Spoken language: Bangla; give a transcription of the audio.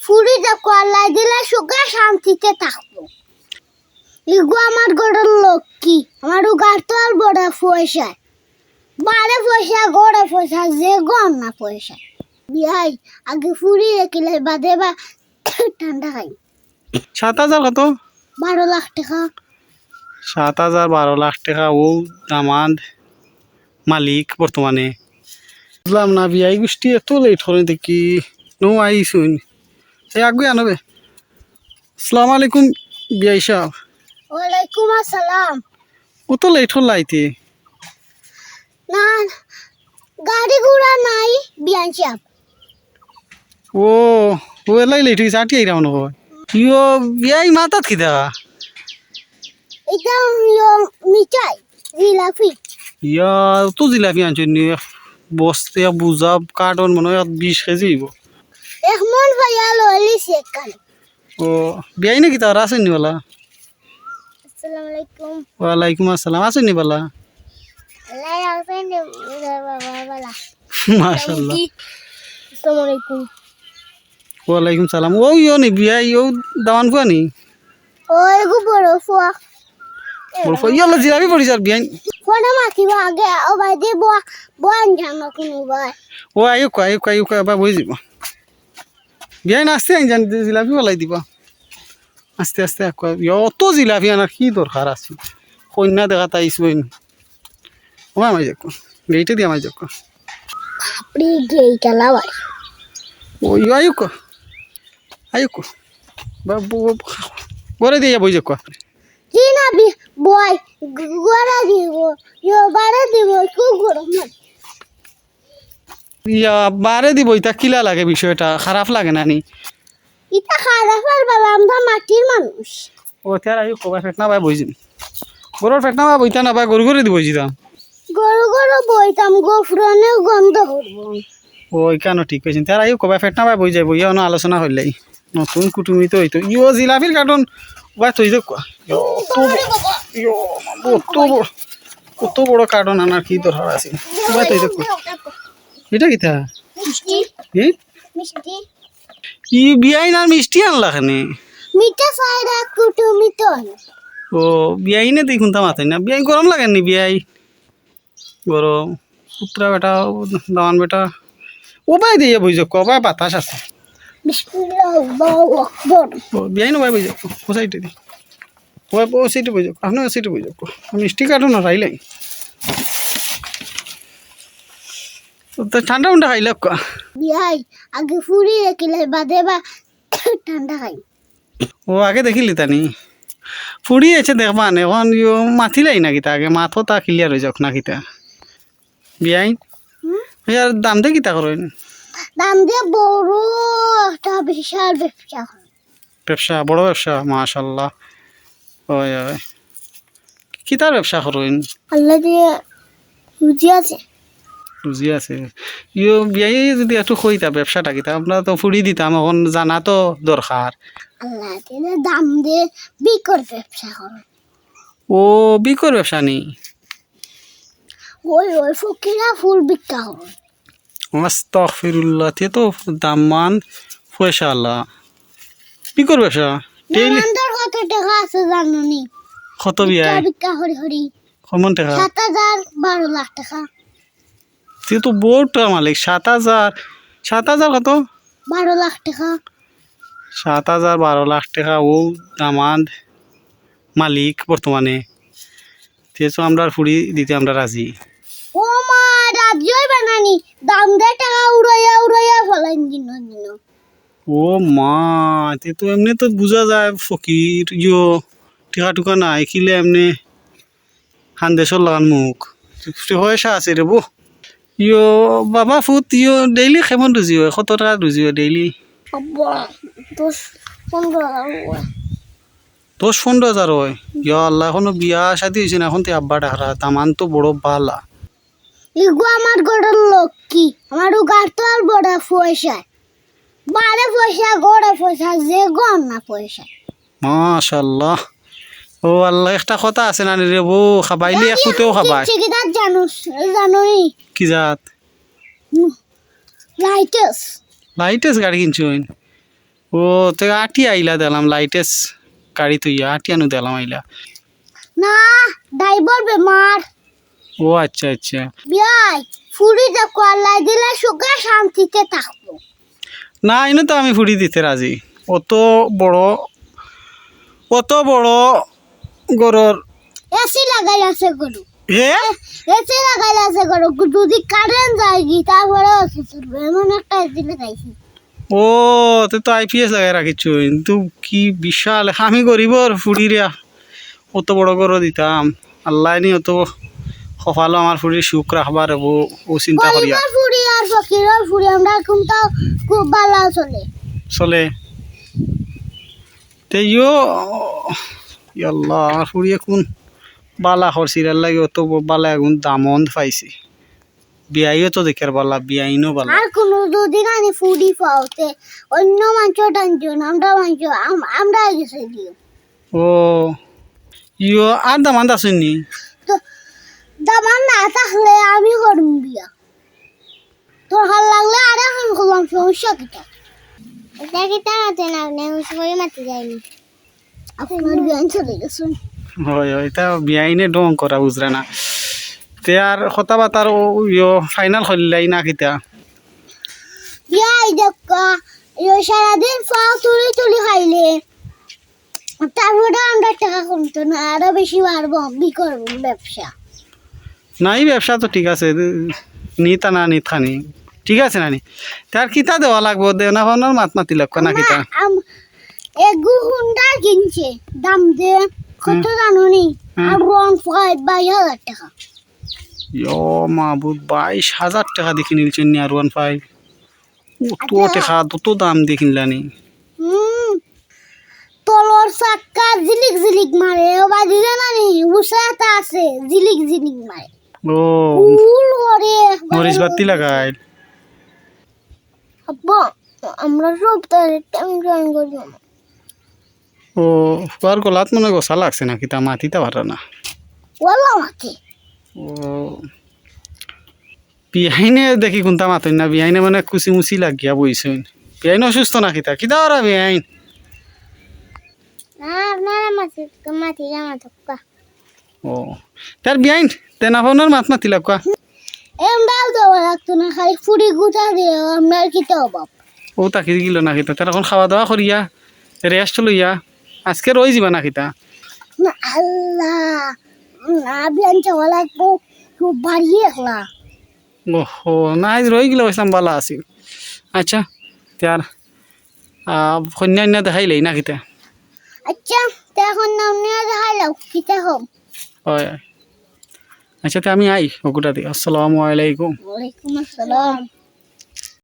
ফুরিতে কল্লাই দিলে সুখে শান্তিতে থাকবো। ইগো আমার গড়ের লক্ষ্মী, আমার উগার তো আর বড় পয়সা, বারে পয়সা গড়ে পয়সা যে গম না পয়সা। বিয়াই আগে ফুরি রেখিলে বাদে বা ঠান্ডা খাই। 7,000 কত? 12 লাখ টাকা। 7,000 12 লাখ টাকা ও দামাদ মালিক বর্তমানে। বুঝলাম না বিয়াই গোষ্ঠী এত লেট হলে দেখি নো আইসুন এই আগুয়ে আনবে। আসসালামু আলাইকুম বিয়াই সাহেব। ওয়ালাইকুম আসসালাম। কত লেট হল আইতে? না গাড়ি ঘোড়া নাই বিয়ান সাহেব। ও ও এলাই লেট হয়েছে আটি আইরাম নয় ইয়ো বিয়াই মাতাত কি দেখা এটা মিঠাই জিলাপি। ইয়া তো জিলাপি আনছেন নি বস্তে বুঝা কার্টন মনে হয় 20 কেজি হইব। এক মন ভাইয়া লইলি সেকান। ও বিয়াই নাকি তারা আছেন নি বলা? আসসালামু আলাইকুম। ওয়ালাইকুম আসসালাম আছেন নি বলা? লাই আছেন বাবা বালা। মাশাআল্লাহ। আসসালামু আলাইকুম। ওয়ালাইকুম সালাম। ও ইয়ো নি বিয়াই ও দামান ফুয়া নি ওই গো বড় ফুয়া। বল ফুয়া ইয়ালা জিলাপি পড়ি যার বিয়াই। ফোনে মাখিব আগে ও ভাই দে বন জানো কোনো ভাই। ও আয়ুক বা বই যাব বিয়াই নাচতে আইন জান জিলাপি বলাই দিবা আস্তে আস্তে অত জিলাপি আনার কি দরকার আছে? কন্যা দেখা তাইস বইন ও আমায় যাক গেইটে দিয়ে আমায় যাক আপনি গেইটা লাভাই। ও আয়ুক গড়ে দিয়ে বই যাক কি না বই গোড়া দিব ইয়ো বারে দিব কো গরম না। ইয়া বারে দিব এটা কিলা লাগে বিষয়টা খারাপ লাগে না নি? এটা খারাপ আর বাবা আমরা মাটির মানুষ। ও তার আয়ুক কবা ফেট না ভাই বইছিন গরুর ফেট না ভাই বইতা না ভাই গরু গরু দিব দিতাম গরু গরু বইতাম গোফরনে গন্ধ করব। ওই কেন ঠিক কইছেন তার আয়ুক কবা ফেট না ভাই বই যাই বইয়া না আলোচনা হইলাই নতুন কুটুমি তো হইতো ইয়ো জিলাপির কার্টন ভাই তুই দেখ কত বড় কার্টন আনার কি দরকার আছে ভাই তুই দেখ এটা কিতা মিষ্টি কি মিষ্টি ই বিয়াই না মিষ্টি আনলা খানে মিঠা সাইরা কুটুমি তো ও বিয়াই না দেখুন তা মাথায় না বিয়াই গরম লাগেন নি বিয়াই গরম পুত্রা বেটা দামান বেটা ও ভাই দিয়ে বই যাক ভাই বাতাস আছে বিসমিল্লাহ আল্লাহু আকবার। ও বিয়াই না ভাই বই যাক ও সাইডে দি ও সিটে বই যাক আপনি সিটে বই যাক মিষ্টি কাটো না রাইলাই তো ঠান্ডা উন্ডা খাইলে বিয়াই আগে ফুরি রেখিলে বাদে বা ঠান্ডা খাই। ও আগে দেখিলি তানি ফুড়ি আছে দেখবা এখন ইয়ো মাথিলাই না কিতা আগে মাথো তা ক্লিয়ার হয়ে যাক না কিতা বিয়াই ইয়ার দাম দে কিতা করেন দাম দিয়ে বড় একটা বিশাল ব্যবসা হয়। ব্যবসা বড় ব্যবসা মাশাল্লাহ ওই ওই কিতার ব্যবসা করেন আল্লাহ দিয়ে বুঝি আছে। বুঝি আছে ইয়ো বিয়াই যদি একটু কইতা ব্যবসাটা কিতা আমরা তো ফুড়ি দিতাম এখন জানা তো দরকার আল্লাহ দিয়ে দাম দিয়ে বিকর ব্যবসা করে। ও বিকর ব্যবসা নেই ওই ওই ফকিরা ফুল বিক্কা হয়। আস্তাগফিরুল্লাহ তে তো দামান পয়সা আল্লাহ বিকর ব্যবসা ডেইলি মেহমানদার কত টাকা আছে জানো নি? কত বিয়াই বিক্কা হরি হরি কমন টাকা 7,000 12 লাখ টাকা। তুই তো বড়টা মালিক 7,000 কত 12 লাখ টাকা। 7,000 12 লাখ টাকা ও দামাদ মালিক বর্তমানে তো আমরা ফুড়ি দিতে আমরা রাজি ও মা রাজ্যই বানানি দাম দিয়ে টাকা উড়াইয়া ফলাইন দিন দিন। ও মা তে তো এমনি তো বোঝা যায় ফকির ইয়ো টিকা টুকা নাই কিলে এমনি হান্দেশর লাগান মুখ পয়সা আছে রে বো ইয়ো বাবা ফুট ইয়ো ডেইলি কেমন রুজি হয় কত টাকা রুজি হয় ডেইলি? আব্বা 10-15 10-15 হাজার হয় ইয়া আল্লাহ এখনো বিয়া শাদি হয়েছে না এখন তো আব্বা ডাকরা তামান তো বড় বালা ইগো আমার গড়ের লক্ষ্মী, আমার উগার তো আর বড় পয়সা, বারে পয়সা গড়ে পয়সা যে গম না পয়সা। মাশাল্লাহ ও আল্লাহ একটা কথা আছে না রে বউ খাবাইলে একটুতেও খাবাই চিকিৎসা জানোই কি জাত লাইটেস লাইটেস গাড়ি কিনছুন ও ও তো আটি আইলা দিলাম লাইটেস গাড়ি তুইয়া আটি আনু দিলাম আইলা। না ড্রাইভার বেমার। ও আচ্ছা আচ্ছা। বিয়াই ফুড়ি দেখো আল্লাহ দিলে সুখে শান্তিতে থাকবো। না এনে তো আমি ফুড়ি দিতে রাজি। অত বড় গরর এসি লাগাই আছে গরু, হে এসি লাগাই আছে গরু, যদি কারেন্ট যায় কি তারপরে অসুস্থ হবে, এমন একটা এসি লাগাইছি। ও তুই তো আইপিএস লাগাই রাখিস কিন্তু কি বিশাল আমি গরিবর ফুড়িরিয়া অত বড় গরু দিতাম আল্লাহ নি অত সফালো আমার ফুড়ির সুখ রাখবার ও চিন্তা করিয়া গরিবের ফুড়ি আর ফকিরের ফুড়ি আমরা কিন্তু খুব ভালো চলে। চলে তে ইয়ো আল্লাহ আমার ফুড়িয়ে কোন বালা খরচিরার লাগে অত বালা এখন দামন পাইছি বিয়াইও তো দেখার বালা বিয়াইনও বালা আর কোনো দুদিন আনি ফুড়ি পাওতে অন্য মাংস টানজন আমরা মাংস আমরা গেছে দিও। ও ইয়ো আর দামান আসেননি তো দামান না থাকলে আমি করুম বিয়া, তোর ভাল লাগলে আর এখন করলাম, সমস্যা কিটা? এটা কিটা মাতে না আপনি সবাই মাতে যায়নি, আপনার বিয়ান চলে গেছেন। হয় হয় তা বিয়াইনে ডং করা বুঝরা না তে আর কথা বাতার ইয়ো ফাইনাল হইলাই না কিতা বিয়াই দেখা সারাদিন পাও তুলি তুলি খাইলে তারপরে আমরা টাকা কমতো না, আরো বেশি বাড়বো, আমি করবো ব্যবসা। নাই ব্যবসা তো ঠিক আছে নিতা না নিত খানি ঠিক আছে নানি তার কিতা দেওয়া লাগবো দেও না ভাবনার মাত মাতি লাগবে না কিতা এগু হুন্ডা কিনছে দাম দিয়ে কত জানো নি? আর 1,500 টাকা। ইয়ো মাহবুব 22,000 টাকা দিয়ে কিনছেন নি আর 1.5 তো টাকা তো দাম দিয়ে কিনলানি তলর চাক্কা জিলিক জিলিক মারে, ও বাদিলে না নি উসাটা আছে জিলিক জিলিক মারে, ও ফুল করে মরিচ বাতি লাগাই আব্বা আমরা সব তারে টাইম জয়েন করি। ও আর গলাত মনে গোসা লাগছে না কিতা মাতিতে পারে না ওলা মাতে ও বিহাইনে দেখি কোনটা মাতই না বিহাইনে মানে কুচি মুচি লাগিয়া বইছেন বিহাইন অসুস্থ না কিতা কিতা ওরা বিহাইন না আপনারা মাতে মাতি না মাতকা ও তার বিহাইন তেনা ফোনের মাত মাতি লাগা এমদাও দেওয়া লাগতো না, খালি ফুড়ি গুটা দিয়ে আপনার কিটা অভাব। ও তাকি গিল না কিতা তার এখন খাওয়া দাওয়া করিয়া রেস্ট লইয়া আজকে রই যাবা না কিতা না আল্লাহ না বিয়ান চাওয়া লাগবো, খুব ভারী একলা। ওহো নাই রই গেলে বসলাম বালা আছিল আচ্ছা তার কন্যা দেখাইলেই না কিতা আচ্ছা তো এখন নাম নিয়ে দেখাইলাও কিটা হোক। হয় আচ্ছা তে আমি আই ওগুটা দি আসসালামু আলাইকুম ওয়ালাইকুম আসসালাম।